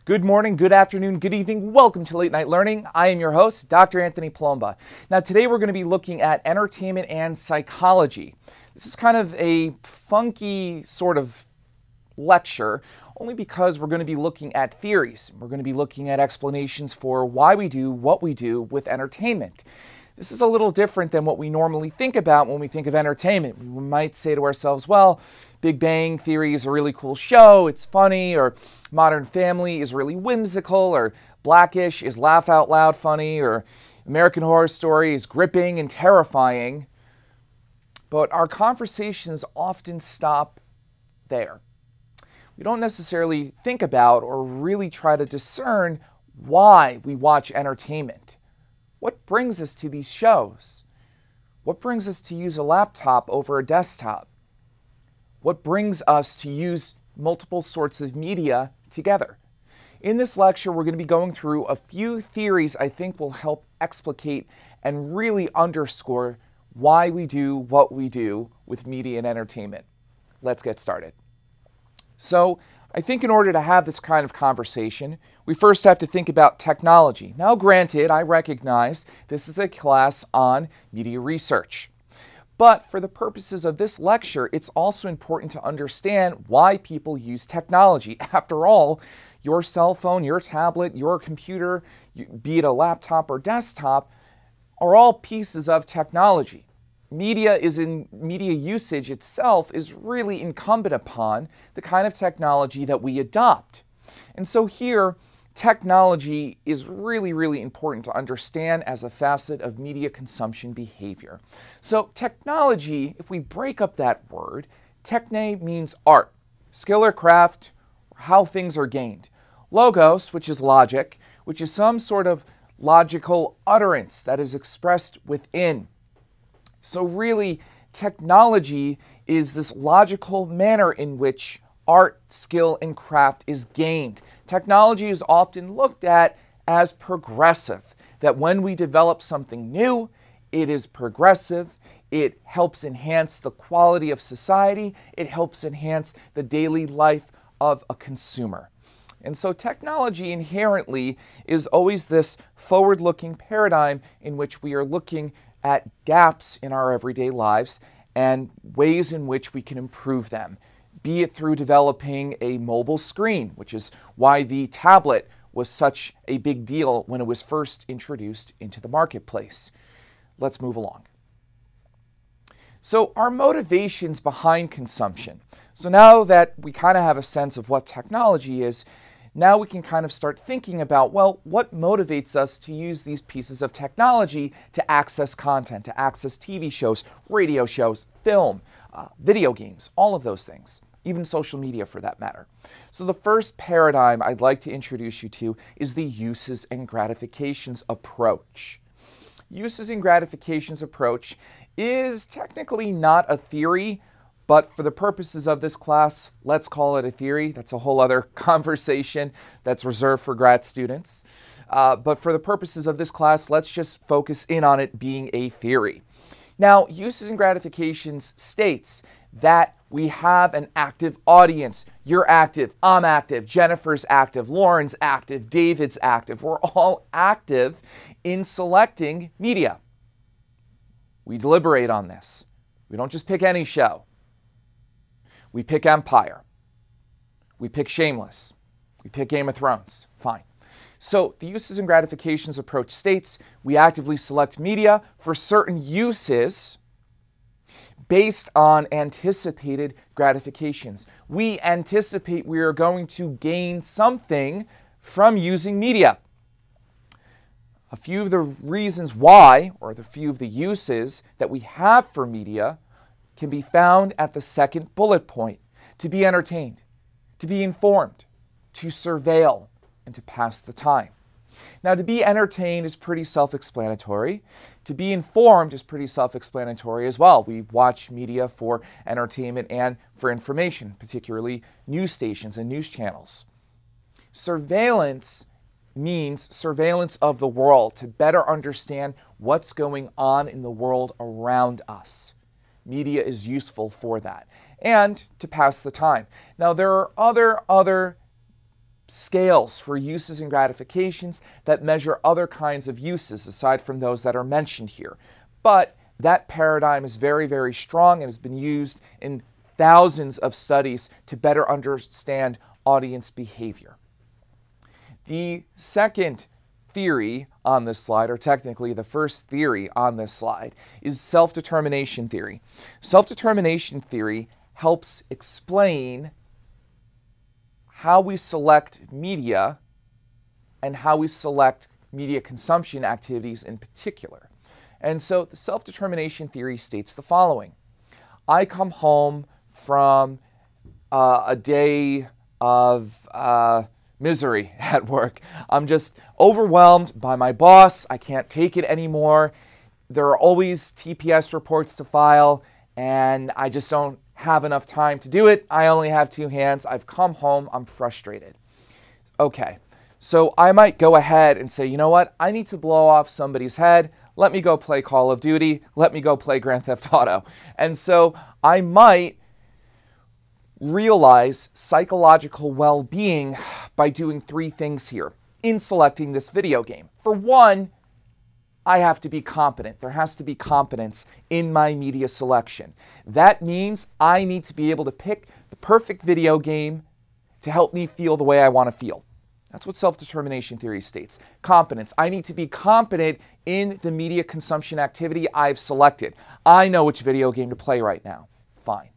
Good morning, good afternoon, good evening. Welcome to Late Night Learning. I am your host, Dr. Anthony Palumba. Now today we're going to be looking at entertainment and psychology. This is kind of a funky sort of lecture, only because we're going to be looking at theories. We're going to be looking at explanations for why we do what we do with entertainment. This is a little different than what we normally think about when we think of entertainment. We might say to ourselves, well, Big Bang Theory is a really cool show, it's funny, or Modern Family is really whimsical, or Blackish is laugh out loud funny, or American Horror Story is gripping and terrifying. But our conversations often stop there. We don't necessarily think about or really try to discern why we watch entertainment. What brings us to these shows? What brings us to use a laptop over a desktop? What brings us to use multiple sorts of media together? In this lecture, we're going to be going through a few theories I think will help explicate and really underscore why we do what we do with media and entertainment. Let's get started. So, I think in order to have this kind of conversation, we first have to think about technology. Now, granted, I recognize this is a class on media research. But for the purposes of this lecture, it's also important to understand why people use technology. After all, your cell phone, your tablet, your computer, be it a laptop or desktop, are all pieces of technology. Media usage itself is really incumbent upon the kind of technology that we adopt. And so here, technology is really important to understand as a facet of media consumption behavior. So technology, if we break up that word, techne means art, skill or craft, or how things are gained. Logos, which is logic, which is some sort of logical utterance that is expressed within. So really, technology is this logical manner in which art, skill, and craft is gained. Technology is often looked at as progressive, that when we develop something new, it is progressive, it helps enhance the quality of society, it helps enhance the daily life of a consumer. And so technology inherently is always this forward-looking paradigm in which we are looking at gaps in our everyday lives and ways in which we can improve them, be it through developing a mobile screen, which is why the tablet was such a big deal when it was first introduced into the marketplace. Let's move along. So our motivations behind consumption. So now that we kind of have a sense of what technology is, now we can kind of start thinking about, well, what motivates us to use these pieces of technology to access content, to access TV shows, radio shows, film, video games, all of those things, even social media for that matter. So the first paradigm I'd like to introduce you to is the uses and gratifications approach. Uses and gratifications approach is technically not a theory, but for the purposes of this class, let's call it a theory. That's a whole other conversation that's reserved for grad students. But for the purposes of this class, let's just focus in on it being a theory. Now, uses and gratifications states that we have an active audience. You're active, I'm active, Jennifer's active, Lauren's active, David's active. We're all active in selecting media. We deliberate on this. We don't just pick any show. We pick Empire. We pick Shameless. We pick Game of Thrones. Fine. So the uses and gratifications approach states we actively select media for certain uses based on anticipated gratifications. We anticipate we are going to gain something from using media. A few of the reasons why, or the few of the uses that we have for media can be found at the second bullet point: to be entertained, to be informed, to surveil, and to pass the time. Now, to be entertained is pretty self-explanatory. To be informed is pretty self-explanatory as well. We watch media for entertainment and for information, particularly news stations and news channels. Surveillance means surveillance of the world, to better understand what's going on in the world around us. Media is useful for that, and to pass the time. Now, there are other scales for uses and gratifications that measure other kinds of uses aside from those that are mentioned here. But that paradigm is very, very strong and has been used in thousands of studies to better understand audience behavior. The second theory on this slide, or technically the first theory on this slide, is self-determination theory. Self-determination theory helps explain how we select media and how we select media consumption activities in particular. And so the self-determination theory states the following. I come home from a day of misery at work. I'm just overwhelmed by my boss. I can't take it anymore. There are always TPS reports to file, and I just don't have enough time to do it. I only have 2 hands. I've come home. I'm frustrated. Okay, so I might go ahead and say, you know what? I need to blow off somebody's head. Let me go play Call of Duty. Let me go play Grand Theft Auto. And so I might realize psychological well-being by doing 3 things here in selecting this video game. For one, I have to be competent. There has to be competence in my media selection. That means I need to be able to pick the perfect video game to help me feel the way I want to feel. That's what self-determination theory states. Competence. I need to be competent in the media consumption activity I've selected. I know which video game to play right now. Fine.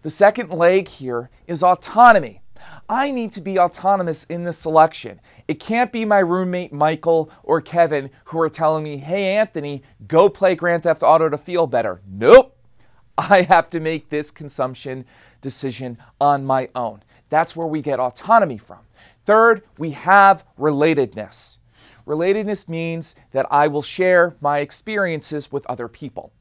The second leg here is autonomy. I need to be autonomous in this selection. It can't be my roommate Michael or Kevin who are telling me, hey Anthony, go play Grand Theft Auto to feel better. Nope. I have to make this consumption decision on my own. That's where we get autonomy from. Third, we have relatedness. Relatedness means that I will share my experiences with other people.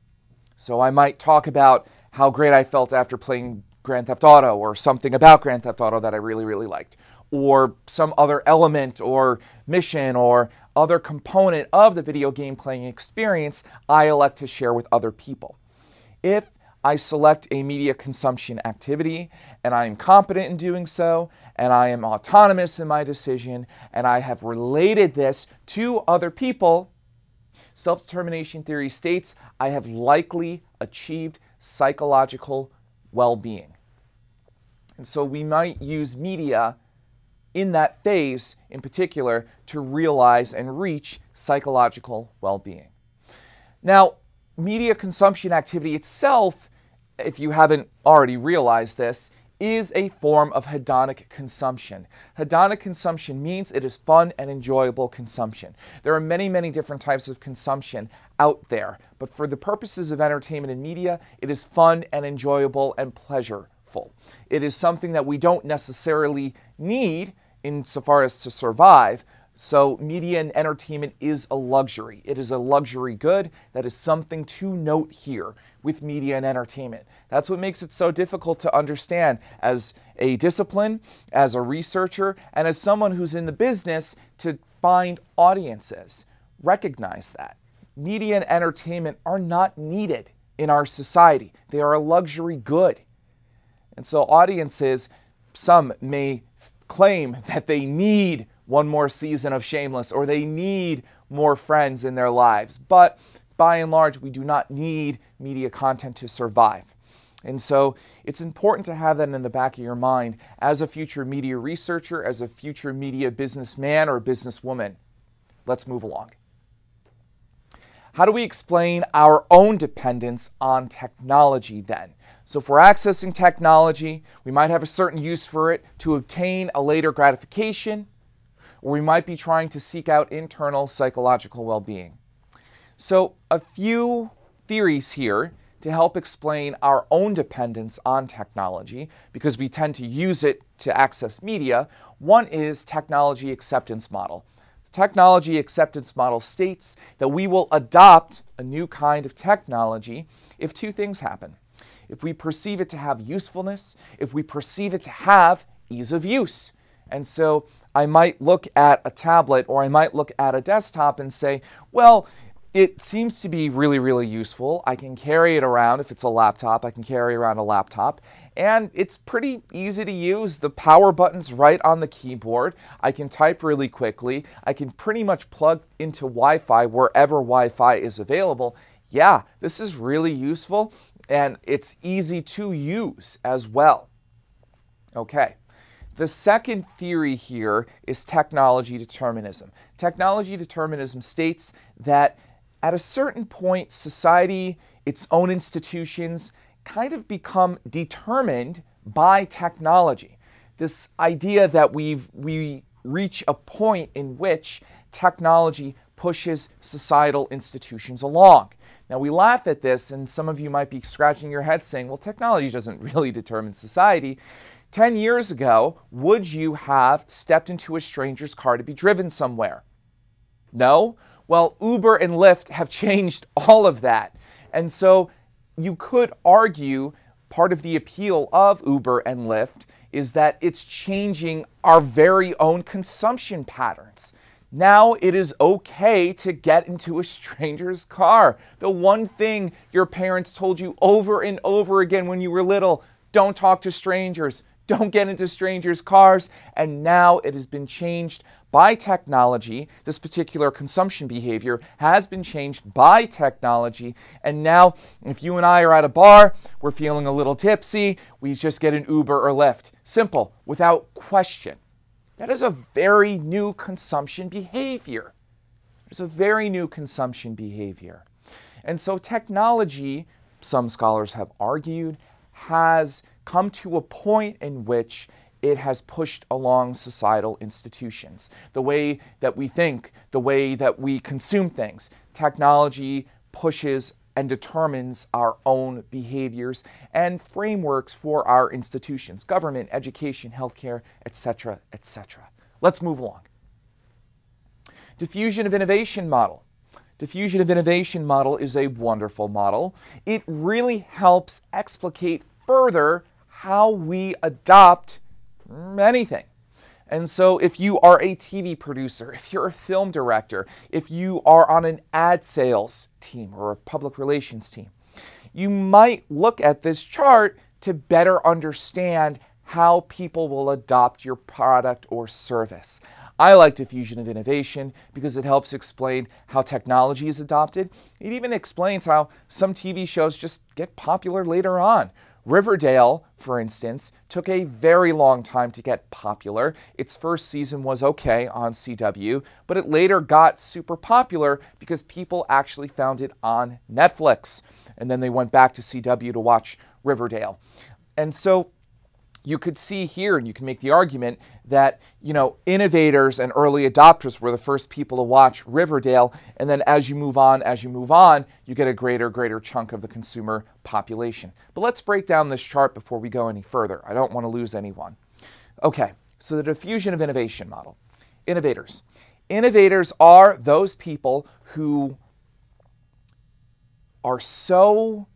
So I might talk about how great I felt after playing Grand Theft Auto, or something about Grand Theft Auto that I really, really liked, or some other element or mission or other component of the video game playing experience I elect to share with other people. If I select a media consumption activity and I am competent in doing so, and I am autonomous in my decision, and I have related this to other people, self-determination theory states I have likely achieved psychological well-being. And so we might use media in that phase in particular to realize and reach psychological well-being. Now, media consumption activity itself, if you haven't already realized this, is a form of hedonic consumption. Hedonic consumption means it is fun and enjoyable consumption. There are many, many different types of consumption out there, but for the purposes of entertainment and media, it is fun and enjoyable and pleasureful. It is something that we don't necessarily need insofar as to survive, so media and entertainment is a luxury. It is a luxury good. That is something to note here with media and entertainment. That's what makes it so difficult to understand as a discipline, as a researcher, and as someone who's in the business to find audiences. Recognize that. Media and entertainment are not needed in our society. They are a luxury good. And so audiences, some may claim that they need one more season of Shameless, or they need more Friends in their lives. But by and large, we do not need media content to survive. And so it's important to have that in the back of your mind as a future media researcher, as a future media businessman or businesswoman. Let's move along. How do we explain our own dependence on technology then? So if we're accessing technology, we might have a certain use for it to obtain a later gratification, or we might be trying to seek out internal psychological well-being. So a few theories here to help explain our own dependence on technology, because we tend to use it to access media. One is technology acceptance model. The technology acceptance model states that we will adopt a new kind of technology if 2 things happen. If we perceive it to have usefulness, if we perceive it to have ease of use. And so I might look at a tablet or I might look at a desktop and say, well, it seems to be really, really useful. I can carry it around. If it's a laptop, I can carry around a laptop. and it's pretty easy to use. The power button's right on the keyboard. I can type really quickly. I can pretty much plug into Wi-Fi wherever Wi-Fi is available. Yeah, this is really useful, and it's easy to use as well. Okay. The second theory here is technology determinism. Technology determinism states that at a certain point, society, its own institutions, kind of become determined by technology. This idea that we reach a point in which technology pushes societal institutions along. Now, we laugh at this, and some of you might be scratching your head saying, well, technology doesn't really determine society. 10 years ago, would you have stepped into a stranger's car to be driven somewhere? No? Well, Uber and Lyft have changed all of that. And so you could argue part of the appeal of Uber and Lyft is that it's changing our very own consumption patterns. Now it is okay to get into a stranger's car. The one thing your parents told you over and over again when you were little, don't talk to strangers. Don't get into strangers' cars. And now it has been changed by technology. This particular consumption behavior has been changed by technology. And now, if you and I are at a bar, we're feeling a little tipsy, we just get an Uber or Lyft. Simple, without question. That is a very new consumption behavior. It's a very new consumption behavior. And so technology, some scholars have argued, has come to a point in which it has pushed along societal institutions. The way that we think, the way that we consume things. Technology pushes and determines our own behaviors and frameworks for our institutions, government, education, healthcare, etc., etc. Let's move along. Diffusion of innovation model. Diffusion of innovation model is a wonderful model. It really helps explicate further how we adopt anything. And so if you are a TV producer, if you're a film director, if you are on an ad sales team or a public relations team, you might look at this chart to better understand how people will adopt your product or service. I like diffusion of innovation because it helps explain how technology is adopted. It even explains how some TV shows just get popular later on. Riverdale, for instance, took a very long time to get popular. Its first season was okay on CW, but it later got super popular because people actually found it on Netflix. And then they went back to CW to watch Riverdale. And so you could see here, and you can make the argument that, innovators and early adopters were the first people to watch Riverdale, and then as you move on, you get a greater chunk of the consumer population. But let's break down this chart before we go any further. I don't want to lose anyone. Okay, so the diffusion of innovation model. Innovators. Innovators are those people who are so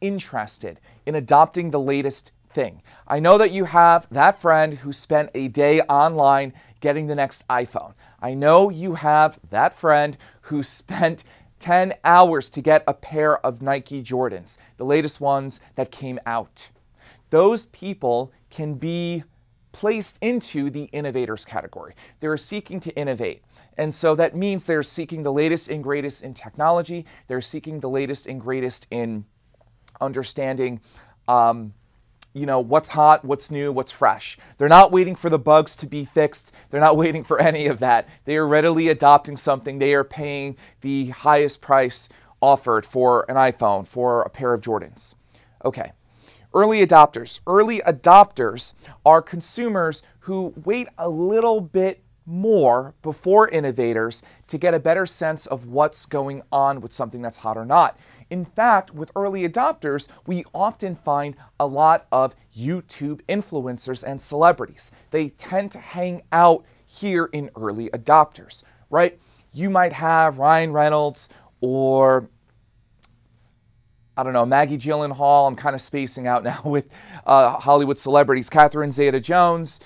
interested in adopting the latest thing. I know that you have that friend who spent a day online getting the next iPhone. I know you have that friend who spent 10 hours to get a pair of Nike Jordans, the latest ones that came out. Those people can be placed into the innovators category. They're seeking to innovate. And so that means they're seeking the latest and greatest in technology. They're seeking the latest and greatest in understanding what's hot, what's new, what's fresh. They're not waiting for the bugs to be fixed. They're not waiting for any of that. They are readily adopting something. They are paying the highest price offered for an iPhone, for a pair of Jordans. Okay. Early adopters. Early adopters are consumers who wait a little bit more before innovators to get a better sense of what's going on with something that's hot or not. In fact, with early adopters, we often find a lot of YouTube influencers and celebrities. They tend to hang out here in early adopters, right? You might have Ryan Reynolds or, I don't know, Maggie Gyllenhaal. I'm kind of spacing out now with Hollywood celebrities. Catherine Zeta-Jones.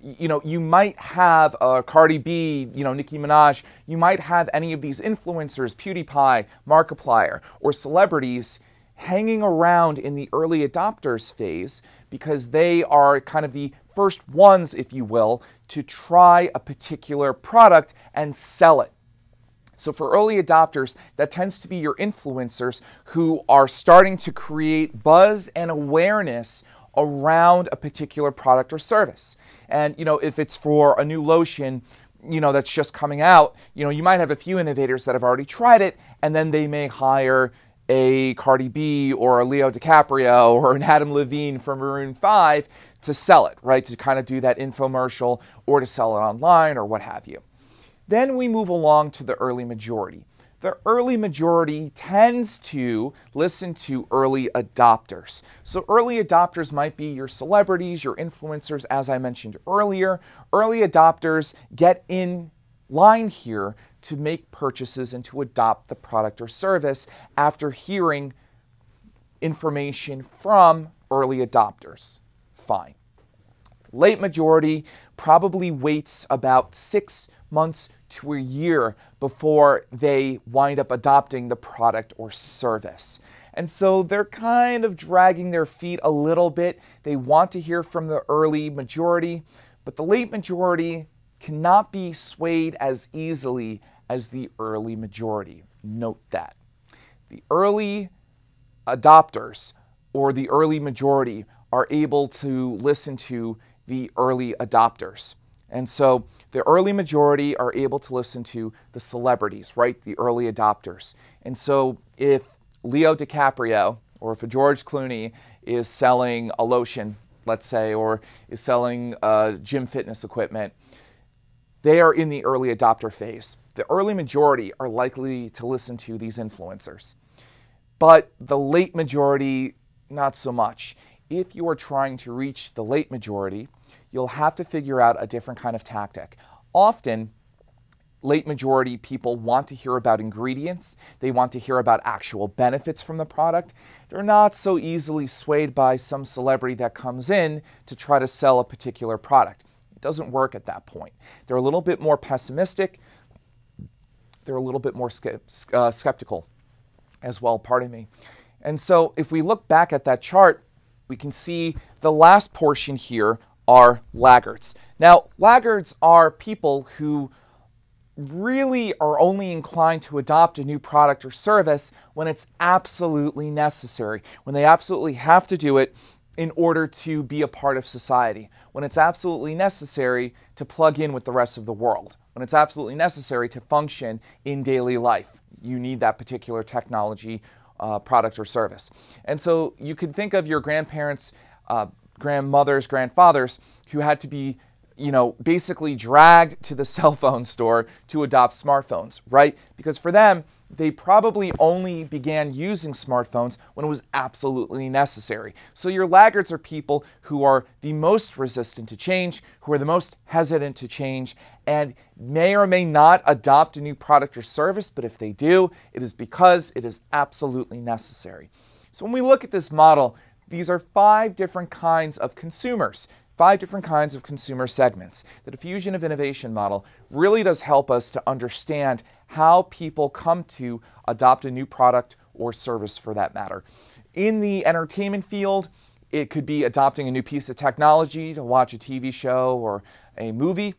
You might have Cardi B, Nicki Minaj. You might have any of these influencers, PewDiePie, Markiplier, or celebrities hanging around in the early adopters phase because they are kind of the first ones, if you will, to try a particular product and sell it. So for early adopters, that tends to be your influencers who are starting to create buzz and awareness around a particular product or service. And, if it's for a new lotion, that's just coming out, you might have a few innovators that have already tried it, and then they may hire a Cardi B or a Leo DiCaprio or an Adam Levine from Maroon 5 to sell it, right? To kind of do that infomercial or to sell it online or what have you. Then we move along to the early majority. The early majority tends to listen to early adopters. So early adopters might be your celebrities, your influencers, as I mentioned earlier. Early adopters get in line here to make purchases and to adopt the product or service after hearing information from early adopters. Fine. Late majority probably waits about 6 months to a year before they wind up adopting the product or service. And so they're kind of dragging their feet a little bit. They want to hear from the early majority, but the late majority cannot be swayed as easily as the early majority. Note that. The early adopters or the early majority are able to listen to the early adopters. And so the early majority are able to listen to the celebrities, right? The early adopters. And so if Leo DiCaprio or if a George Clooney is selling a lotion, let's say, or is selling gym fitness equipment, they are in the early adopter phase. The early majority are likely to listen to these influencers. But the late majority, not so much. If you are trying to reach the late majority, you'll have to figure out a different kind of tactic. Often, late majority people want to hear about ingredients. They want to hear about actual benefits from the product. They're not so easily swayed by some celebrity that comes in to try to sell a particular product. It doesn't work at that point. They're a little bit more pessimistic. They're a little bit more skeptical as well, pardon me. And so if we look back at that chart, we can see the last portion here are laggards. Now, laggards are people who really are only inclined to adopt a new product or service when it's absolutely necessary, when they absolutely have to do it in order to be a part of society, when it's absolutely necessary to plug in with the rest of the world, when it's absolutely necessary to function in daily life. You need that particular technology, product, or service. And so you can think of your grandparents, grandmothers, grandfathers who had to be, basically dragged to the cell phone store to adopt smartphones, right? Because for them, they probably only began using smartphones when it was absolutely necessary. So your laggards are people who are the most resistant to change, who are the most hesitant to change, and may or may not adopt a new product or service, but if they do, it is because it is absolutely necessary. So when we look at this model, these are 5 different kinds of consumers, 5 different kinds of consumer segments. The diffusion of innovation model really does help us to understand how people come to adopt a new product or service for that matter. In the entertainment field, it could be adopting a new piece of technology to watch a TV show or a movie,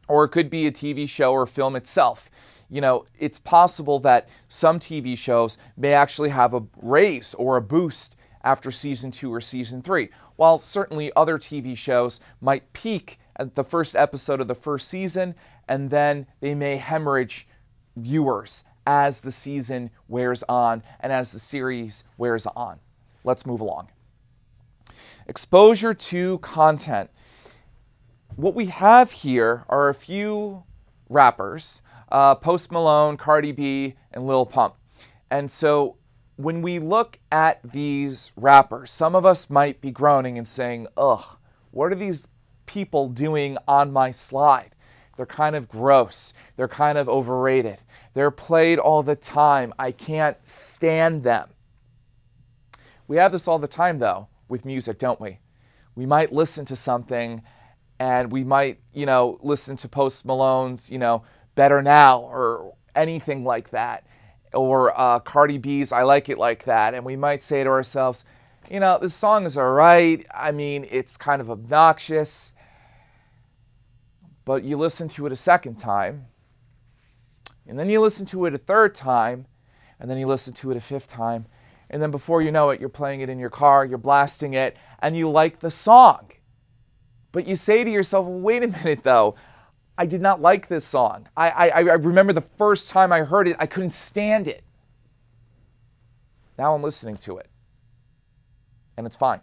or it could be a TV show or film itself. It's possible that some TV shows may actually have a raise or a boost after season 2 or season 3, while certainly other TV shows might peak at the first episode of the first season, and then they may hemorrhage viewers as the season wears on and as the series wears on. Let's move along. Exposure to content. What we have here are a few rappers, Post Malone, Cardi B, and Lil Pump. And so when we look at these rappers, some of us might be groaning and saying, ugh, what are these people doing on my slide? They're kind of gross. They're kind of overrated. They're played all the time. I can't stand them. We have this all the time, though, with music, don't we? We might listen to something and we might, listen to Post Malone's, Better Now or anything like that. or Cardi B's I Like It Like That, and we might say to ourselves, you know, this song is all right. I mean, it's kind of obnoxious. But you listen to it a second time, and then you listen to it a third time, and then you listen to it a fifth time, and then before you know it, you're playing it in your car, you're blasting it, and you like the song. But you say to yourself, well, wait a minute though, I did not like this song. I remember the first time I heard it, I couldn't stand it. Now I'm listening to it, and it's fine.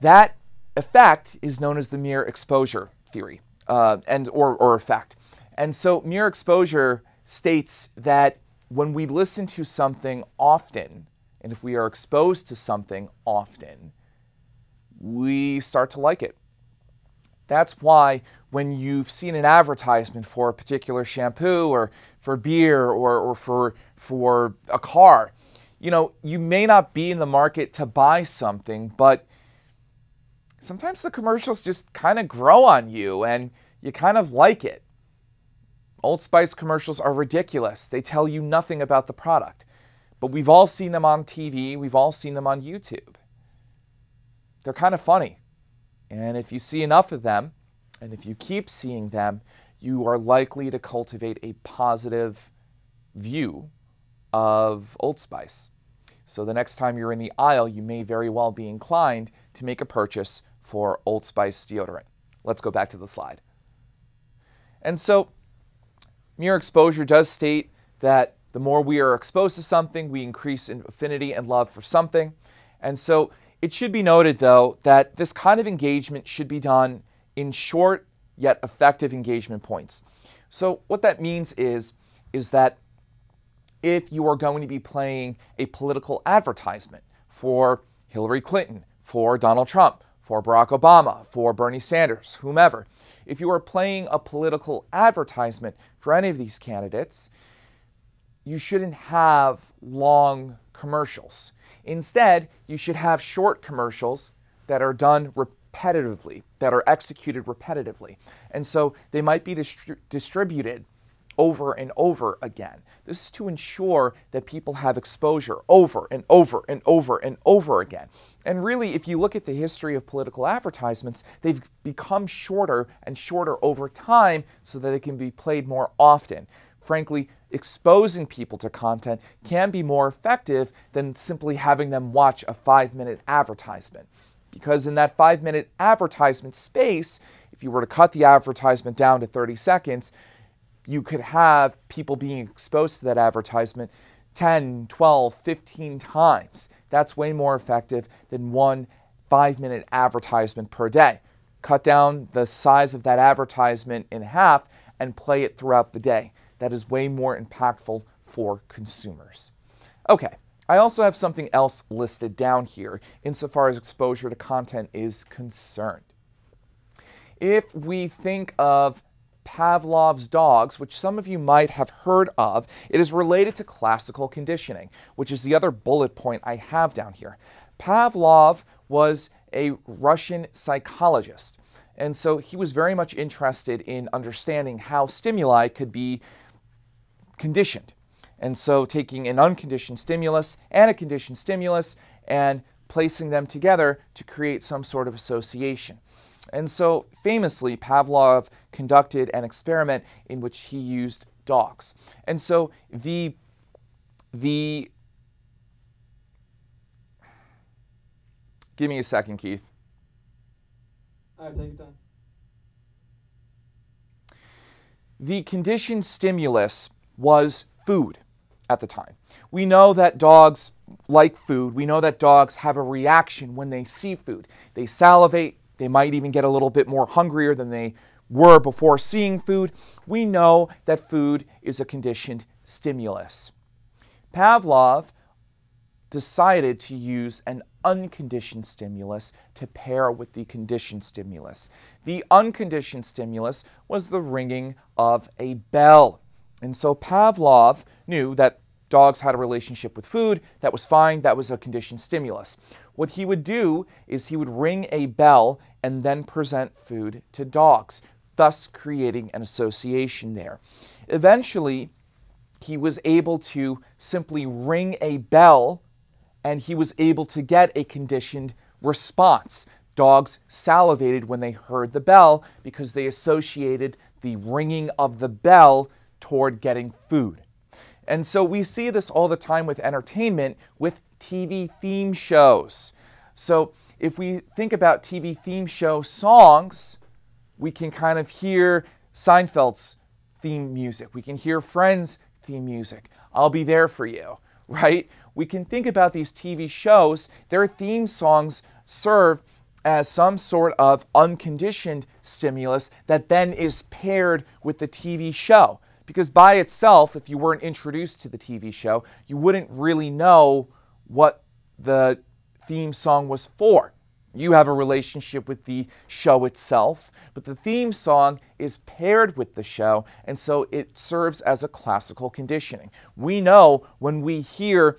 That effect is known as the mere exposure theory, or effect. And so mere exposure states that when we listen to something often, and if we are exposed to something often, we start to like it. That's why when you've seen an advertisement for a particular shampoo or for beer or for a car, you know, you may not be in the market to buy something, but sometimes the commercials just kind of grow on you and you kind of like it. Old Spice commercials are ridiculous. They tell you nothing about the product. But we've all seen them on TV. We've all seen them on YouTube. They're kind of funny. And if you see enough of them, and if you keep seeing them, you are likely to cultivate a positive view of Old Spice. So the next time you're in the aisle, you may very well be inclined to make a purchase for Old Spice deodorant. Let's go back to the slide. And so mere exposure does state that the more we are exposed to something, we increase in affinity and love for something. And so it should be noted, though, that this kind of engagement should be done in short yet effective engagement points. So what that means is that if you are going to be playing a political advertisement for Hillary Clinton, for Donald Trump, for Barack Obama, for Bernie Sanders, whomever, if you are playing a political advertisement for any of these candidates, you shouldn't have long commercials. Instead, you should have short commercials that are done repetitively, that are executed repetitively. And so they might be distributed over and over again. This is to ensure that people have exposure over and over and over and over again. And really, if you look at the history of political advertisements, they've become shorter and shorter over time so that they can be played more often. Frankly, exposing people to content can be more effective than simply having them watch a 5-minute advertisement. Because in that 5-minute advertisement space, if you were to cut the advertisement down to 30 seconds, you could have people being exposed to that advertisement 10, 12, 15 times. That's way more effective than one 5-minute advertisement per day. Cut down the size of that advertisement in half and play it throughout the day. That is way more impactful for consumers. Okay, I also have something else listed down here insofar as exposure to content is concerned. If we think of Pavlov's dogs, which some of you might have heard of, it is related to classical conditioning, which is the other bullet point I have down here. Pavlov was a Russian psychologist, and so he was very much interested in understanding how stimuli could be conditioned. And so taking an unconditioned stimulus and a conditioned stimulus and placing them together to create some sort of association. And so famously, Pavlov conducted an experiment in which he used dogs. And so the give me a second, Keith. All right, take your time. The conditioned stimulus was food at the time. We know that dogs like food. We know that dogs have a reaction when they see food. They salivate. They might even get a little bit more hungrier than they were before seeing food. We know that food is a conditioned stimulus. Pavlov decided to use an unconditioned stimulus to pair with the conditioned stimulus. The unconditioned stimulus was the ringing of a bell. And so Pavlov knew that dogs had a relationship with food. That was fine. That was a conditioned stimulus. What he would do is he would ring a bell and then present food to dogs, thus creating an association there. Eventually, He was able to simply ring a bell and he was able to get a conditioned response. Dogs salivated when they heard the bell because they associated the ringing of the bell toward getting food. And so we see this all the time with entertainment, with TV theme shows. So if we think about TV theme show songs, we can kind of hear Seinfeld's theme music. We can hear Friends theme music. I'll Be There For You, right? We can think about these TV shows. Their theme songs serve as some sort of unconditioned stimulus that then is paired with the TV show. Because by itself, if you weren't introduced to the TV show, you wouldn't really know what the theme song was for. You have a relationship with the show itself, but the theme song is paired with the show, and so it serves as a classical conditioning. We know when we hear,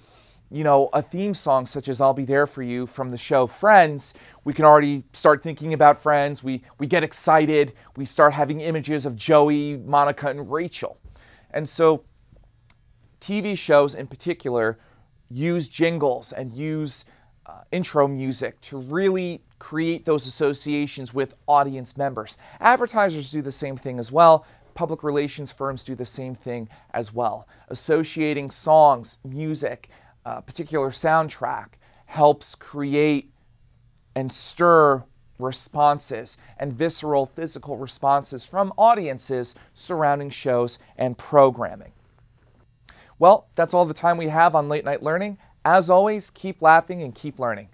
a theme song such as I'll Be There For You from the show Friends, we can already start thinking about Friends. We get excited. We start having images of Joey, Monica, and Rachel. And so TV shows in particular use jingles and use intro music to really create those associations with audience members. Advertisers do the same thing as well. Public relations firms do the same thing as well. Associating songs, music, a particular soundtrack helps create and stir responses and visceral physical responses from audiences surrounding shows and programming. Well, that's all the time we have on Late Night Learning. As always, keep laughing and keep learning.